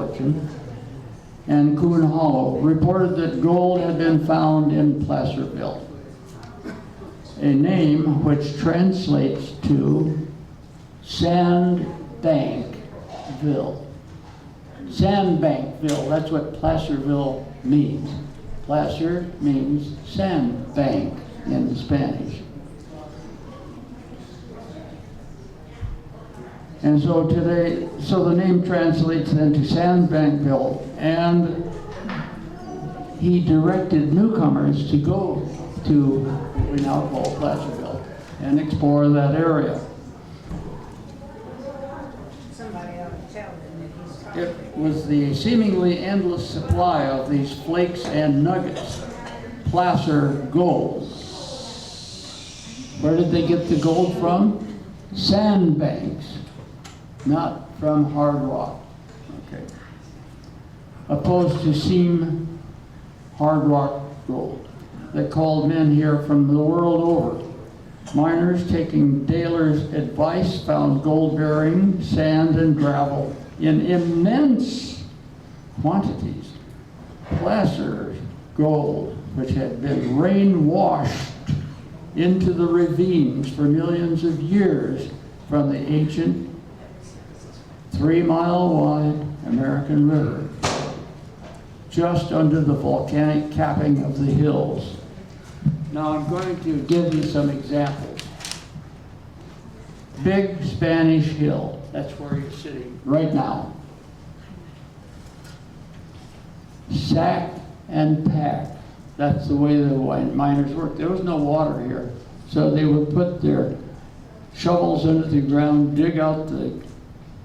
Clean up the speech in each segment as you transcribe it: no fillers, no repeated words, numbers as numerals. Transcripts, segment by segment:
fortune, and Coon Hollow reported that gold had been found in Placerville, a name which translates to Sandbankville. Sandbankville, that's what Placerville means. Placer means sandbank in Spanish. And so today, the name translates then to Sandbankville, and he directed newcomers to go to what we now call Placerville and explore that area. It was the seemingly endless supply of these flakes and nuggets, placer gold. Where did they get the gold from? Sandbanks, not from hard rock. Okay. Opposed to seam hard rock gold that called men here from the world over. Miners taking Daler's advice found gold-bearing sand and gravel in immense quantities. Placer gold, which had been rain-washed into the ravines for millions of years from the ancient 3-mile-wide American River, just under the volcanic capping of the hills. Now I'm going to give you some examples. Big Spanish Hill, that's where you're sitting right now. Sack and pack, that's the way the miners worked. There was no water here, so they would put their shovels into the ground, dig out the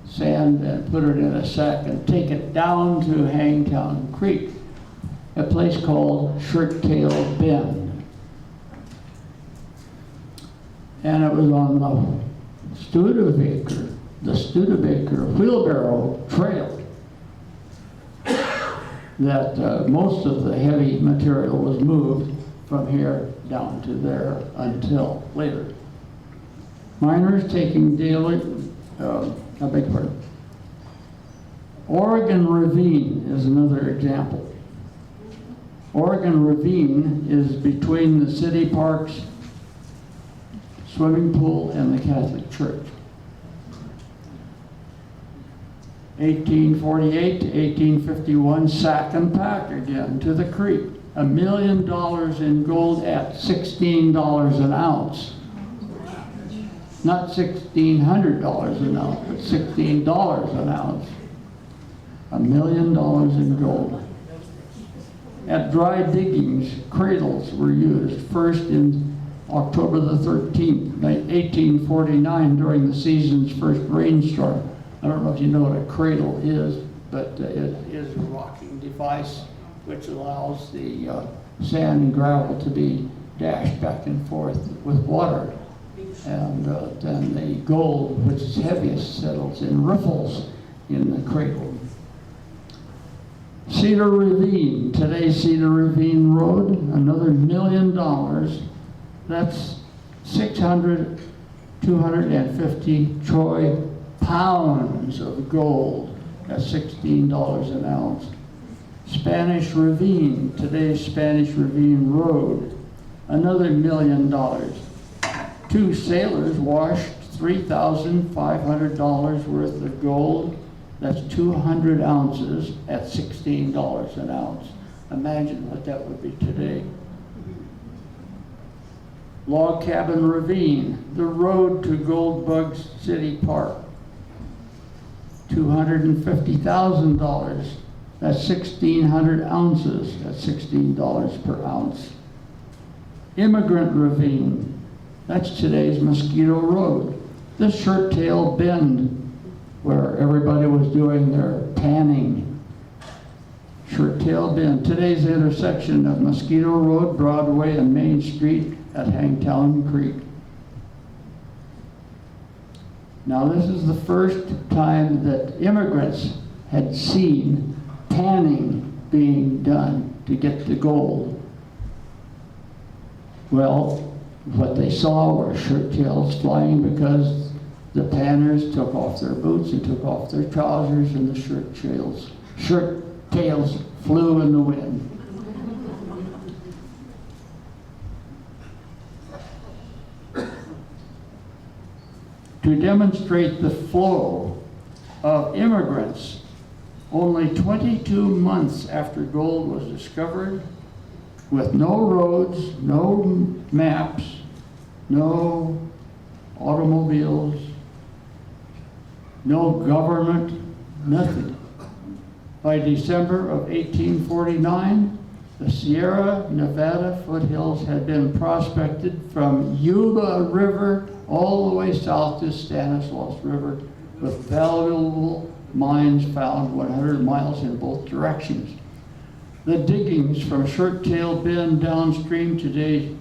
sand and put it in a sack and take it down to Hangtown Creek, a place called Shirttail Bend. And it was on the Studebaker wheelbarrow trail that most of the heavy material was moved from here down to there until later. Miners taking daily, I beg your pardon. Oregon Ravine is another example. Oregon Ravine is between the city parks, swimming pool, and the Catholic Church. 1848 to 1851, sack and pack again to the creek. $1 million in gold at $16 an ounce. Not $1,600 an ounce, but $16 an ounce. $1 million in gold. At dry diggings, cradles were used, first in October the 13th, 1849, during the season's first rainstorm. I don't know if you know what a cradle is, but it is a rocking device which allows the sand and gravel to be dashed back and forth with water. And then the gold, which is heaviest, settles in riffles in the cradle. Cedar Ravine, today's Cedar Ravine Road, another $1 million. That's 250 troy pounds of gold at $16 an ounce. Spanish Ravine, today's Spanish Ravine Road, another $1 million. Two sailors washed $3,500 worth of gold. That's 200 ounces at $16 an ounce. Imagine what that would be today. Log Cabin Ravine, the road to Goldbug City Park. $250,000. That's 1,600 ounces at $16 per ounce. Immigrant Ravine, that's today's Mosquito Road. The Shirttail Bend, where everybody was doing their panning. Shirttail Bend, today's intersection of Mosquito Road, Broadway, and Main Street at Hangtown Creek. Now this is the first time that immigrants had seen panning being done to get the gold. Well, what they saw were shirt tails flying because the panners took off their boots and took off their trousers, and the shirt tails shirt tails flew in the wind. To demonstrate the flow of immigrants, only 22 months after gold was discovered, with no roads, no maps, no automobiles, no government, nothing. By December of 1849, the Sierra Nevada foothills had been prospected from Yuba River all the way south to Stanislaus River, with valuable mines found 100 miles in both directions. The diggings from Shirt Tail Bend downstream to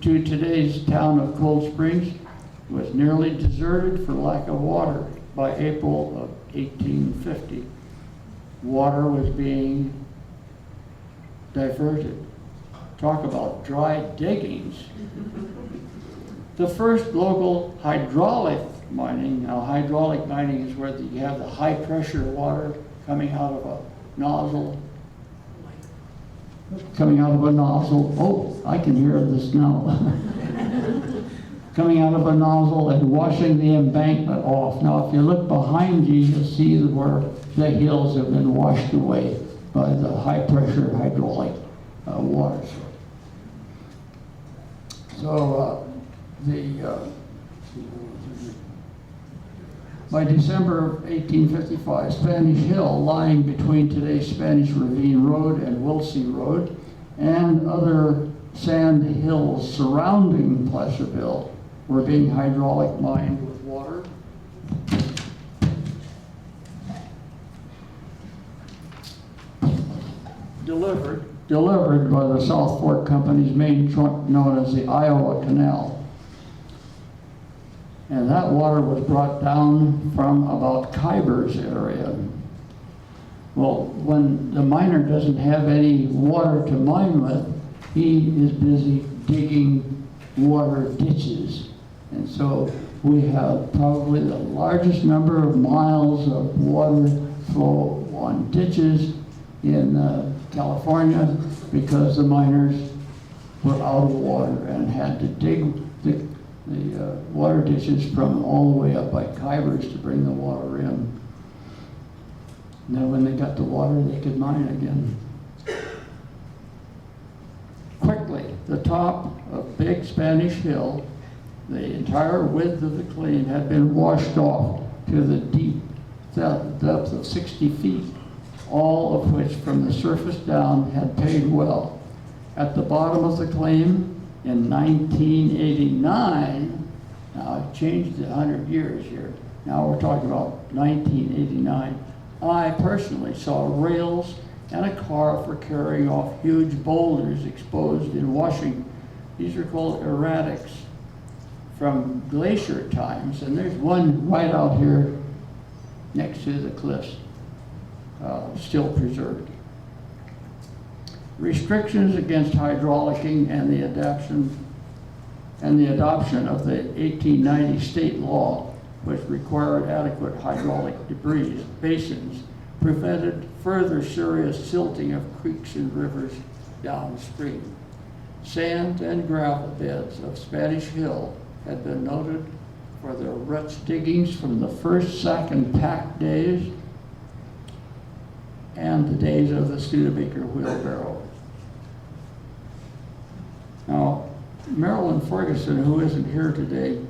today's town of Cold Springs was nearly deserted for lack of water by April of 1850. Water was being diverted. Talk about dry diggings. The first local hydraulic mining, now hydraulic mining is where you have the high pressure water coming out of a nozzle. Oh, I can hear this now. Coming out of a nozzle and washing the embankment off. Now, if you look behind you, you'll see where the hills have been washed away by the high pressure hydraulic water. So by December of 1855, Spanish Hill, lying between today's Spanish Ravine Road and Wilsey Road, and other sand hills surrounding Placerville, were being hydraulic mined with water. Delivered by the South Fork Company's main trunk known as the Iowa Canal. And that water was brought down from about Khyber's area. Well, when the miner doesn't have any water to mine with, he is busy digging water ditches. And so we have probably the largest number of miles of water flow on ditches in California because the miners were out of water and had to dig the water ditches from all the way up by Khyber's to bring the water in. And then when they got the water, they could mine again. Quickly, the top of Big Spanish Hill, the entire width of the claim had been washed off to the deep depth of 60 feet, all of which from the surface down had paid well. At the bottom of the claim, in 1989, now I've changed 100 years here, now we're talking about 1989, I personally saw rails and a car for carrying off huge boulders exposed in washing. These are called erratics from glacier times, and there's one right out here next to the cliffs, still preserved. Restrictions against hydraulicking and the adoption of the 1890 state law, which required adequate hydraulic debris basins, prevented further serious silting of creeks and rivers downstream. Sand and gravel beds of Spanish Hill had been noted for their rich diggings from the first sack and pack days and the days of the Studebaker wheelbarrow. Now, Marilyn Ferguson, who isn't here today,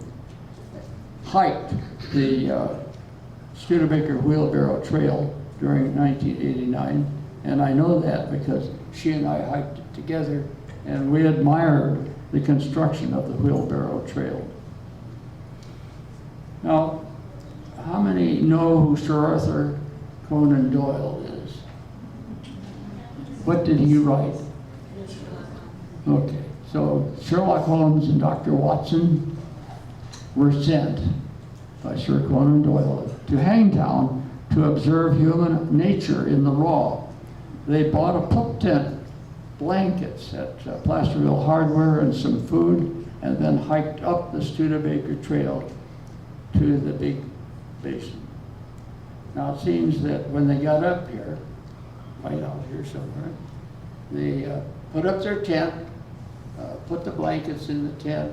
hiked the Studebaker Wheelbarrow Trail during 1989, and I know that because she and I hiked it together, and we admired the construction of the Wheelbarrow Trail. Now, how many know who Sir Arthur Conan Doyle is? What did he write? Okay. So Sherlock Holmes and Dr. Watson were sent by Sir Conan Doyle to Hangtown to observe human nature in the raw. They bought a pup tent, blankets at Placerville Hardware and some food, and then hiked up the Studebaker Trail to the big basin. Now it seems that when they got up here, right out here somewhere. They put up their tent, put the blankets in the tent,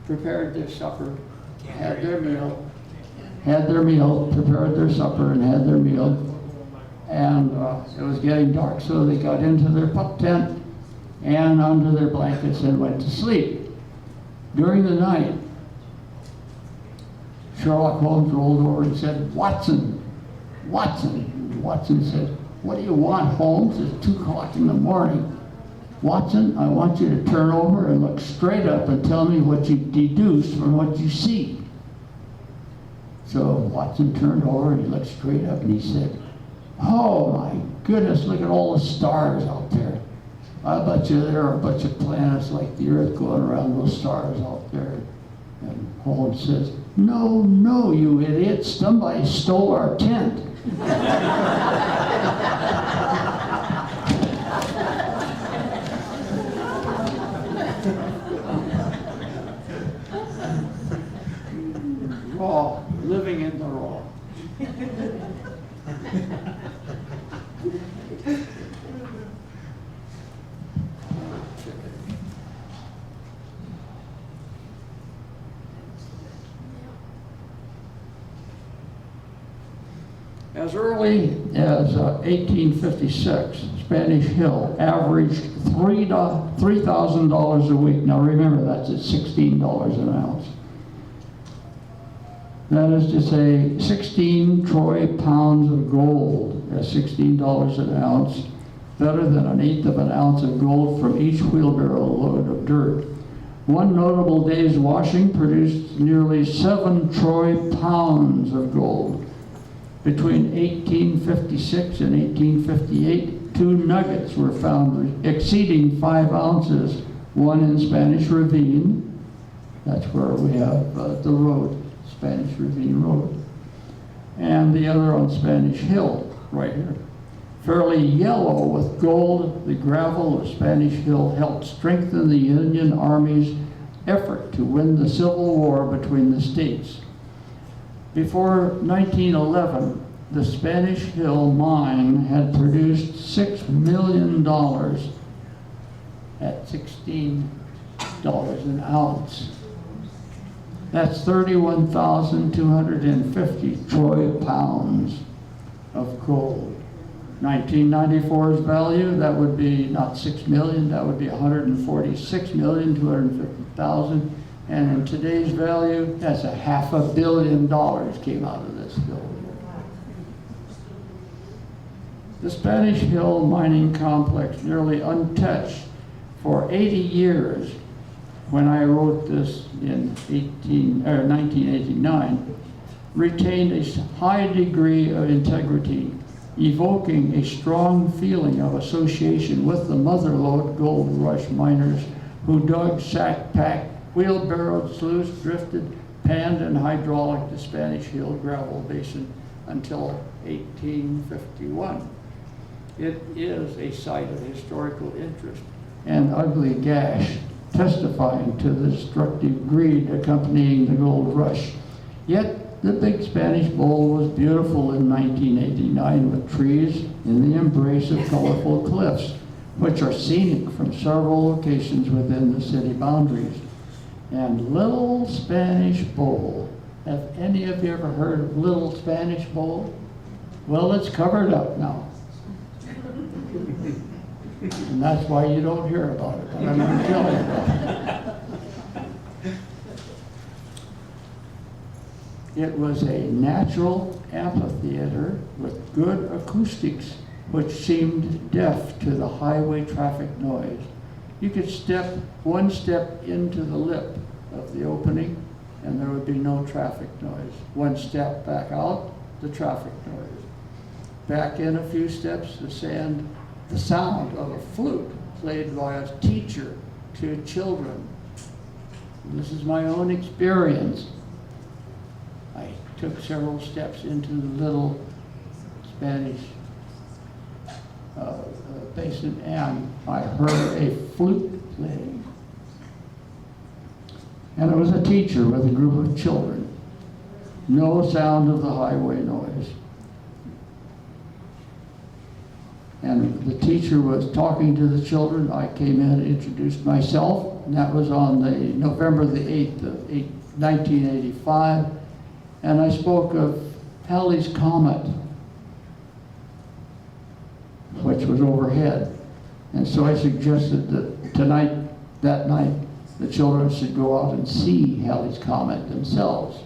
prepared their supper, had their meal, prepared their supper and had their meal. And it was getting dark, so they got into their pup tent and under their blankets and went to sleep. During the night, Sherlock Holmes rolled over and said, "Watson, Watson." And Watson said, "What do you want, Holmes? It's 2 o'clock in the morning." "Watson, I want you to turn over and look straight up and tell me what you deduced from what you see." So Watson turned over and he looked straight up and he said, "Oh my goodness, look at all the stars out there. I bet you there are a bunch of planets like the Earth going around those stars out there." And Holmes says, "No, no, you idiot, somebody stole our tent." Raw, living in the raw. As early as 1856, Spanish Hill averaged $3,000 a week. Now remember, that's at $16 an ounce. That is to say, 16 troy pounds of gold at $16 an ounce, better than 1/8 of an ounce of gold from each wheelbarrow load of dirt. One notable day's washing produced nearly 7 troy pounds of gold. Between 1856 and 1858, 2 nuggets were found exceeding 5 ounces, one in Spanish Ravine, that's where we have the road, Spanish Ravine Road, and the other on Spanish Hill, right here. Fairly yellow with gold, the gravel of Spanish Hill helped strengthen the Union Army's effort to win the Civil War between the states. Before 1911, the Spanish Hill mine had produced $6 million at $16 an ounce. That's 31,250 troy pounds of gold. 1994's value, that would be not 6 million, that would be 146,250,000. And in today's value, that's $500 million came out of this gold. The Spanish Hill mining complex, nearly untouched for 80 years, when I wrote this in 1989, retained a high degree of integrity, evoking a strong feeling of association with the motherlode gold rush miners who dug, sack, packed, wheelbarrowed, sluiced, drifted, panned, and hydraulic the Spanish Hill gravel basin until 1851. It is a site of historical interest and ugly gash, testifying to the destructive greed accompanying the gold rush. Yet the big Spanish bowl was beautiful in 1989 with trees in the embrace of colorful cliffs, which are scenic from several locations within the city boundaries. And Little Spanish Bowl. Have any of you ever heard of Little Spanish Bowl? Well, it's covered up now. And that's why you don't hear about it, but I'm going to tell you about it. It was a natural amphitheater with good acoustics, which seemed deaf to the highway traffic noise. You could step one step into the lip of the opening and there would be no traffic noise. One step back out, the traffic noise. Back in a few steps, the sound of a flute played by a teacher to children. And this is my own experience. I took several steps into the little Spanish basin and I heard a flute playing. And it was a teacher with a group of children. No sound of the highway noise. And the teacher was talking to the children. I came in and introduced myself, and that was on the November the 8th of 1985. And I spoke of Halley's Comet, which was overhead. And so I suggested that that night, the children should go out and see Halley's Comet themselves.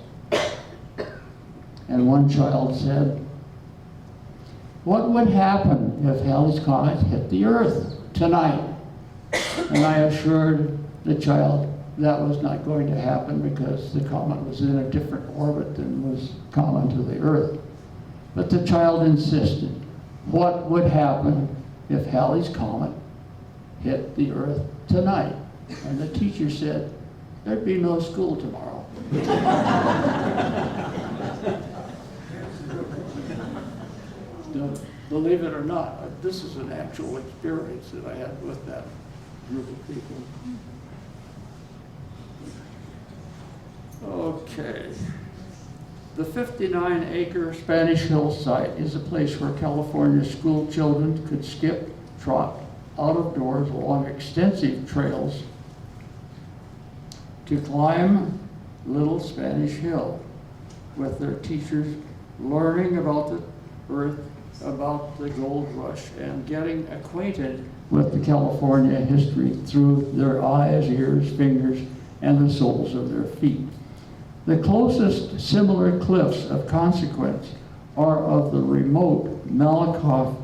And one child said, "What would happen if Halley's Comet hit the Earth tonight?" And I assured the child that was not going to happen because the comet was in a different orbit than was common to the Earth. But the child insisted, what would happen if Halley's Comet hit the Earth tonight? And the teacher said, there'd be no school tomorrow. Believe it or not, this is an actual experience that I had with that group of people. Okay. The 59-acre Spanish Hill site is a place where California school children could skip, trot out of doors along extensive trails to climb Little Spanish Hill with their teachers, learning about the earth, about the gold rush, and getting acquainted with the California history through their eyes, ears, fingers, and the soles of their feet. The closest similar cliffs of consequence are of the remote Malakoff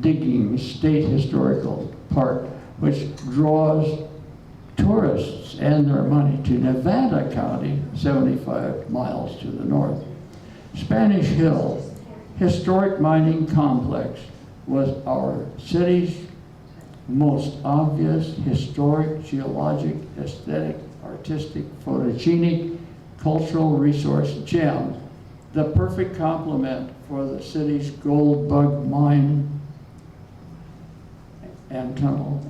Diggings State Historical Park, which draws tourists and their money to Nevada County, 75 miles to the north. Spanish Hill Historic Mining Complex was our city's most obvious historic, geologic, aesthetic, artistic, photogenic, cultural resource gem, the perfect complement for the city's gold bug mine and tunnel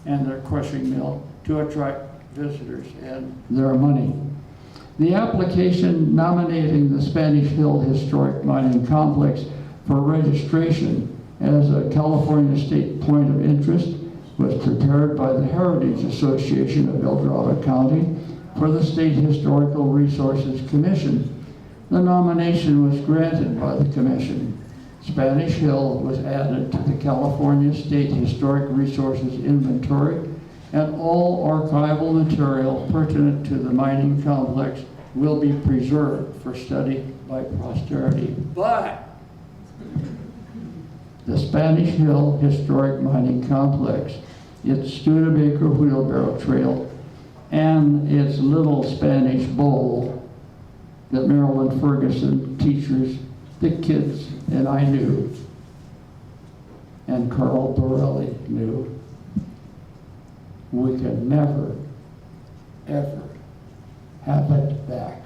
and their crushing mill to attract visitors and their money. The application nominating the Spanish Hill Historic Mining Complex for registration as a California State Point of Interest was prepared by the Heritage Association of El Dorado County for the State Historical Resources Commission. The nomination was granted by the Commission. Spanish Hill was added to the California State Historic Resources Inventory, and all archival material pertinent to the mining complex will be preserved for study by posterity. But the Spanish Hill Historic Mining Complex, its Studebaker Wheelbarrow Trail, and its Little Spanish Bowl that Marilyn Ferguson teachers, the kids, and I knew, and Carl Borelli knew, we can never, ever have it back.